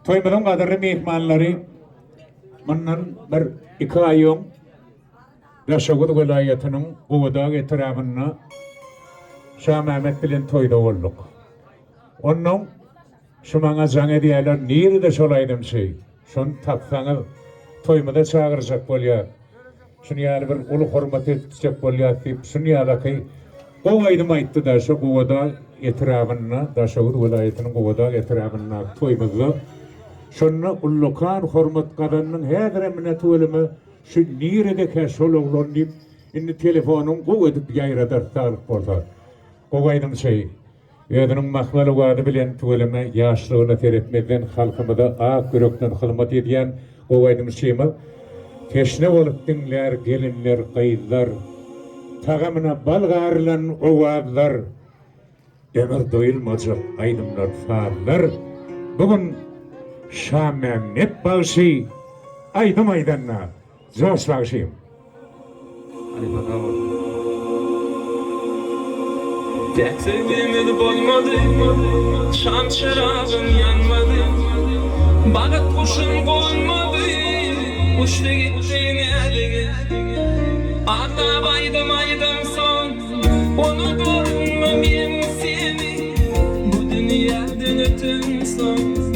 Toymadan kadarı mehmanları bundan bir iki ayın Yaşagut vilayetinin Uğudak etrafına Şah Mehmet bilen toyda olduk. Onun şu bana zanı diyorlar, nerede şolaydım şey? Şunu tapsanı toymada çağıracak bolya. Şunu yani bir ulu hürmet edecek bolya deyip şunu yani ki Kovaydım ayttı da şu Uğudak etrafına, Yaşagut vilayetinin Uğudak etrafına toymada şunu ullukan hürmet kadanının her emine tuğulimi şu nerede şologlan deyip indi telefonun bu edip yayradar sağlık portal. Kovaydım şey. Ödünün mahmalı vadı bilen tuğulimi yaşlığına teretmeden halkımıda ağ kürökten hılmat ediyen kovaydım şeyimi. Teşne olup dinler, gelinler, kayıdlar, tağımına balgarılan ovadlar, demir doyulmacak aydımlar, fağlar. Bugün Şah Mehmet bağışı, aydım aydanına, zoş bağışıyım. Hadi bakalım. Tek sevdiğim olmadı, şam şarabım yanmadı, balık kuşum konmadı, uçtu gitti nereye? Ağlaydım aydım son, unutur mu ben seni, bu dünyadan ötün son.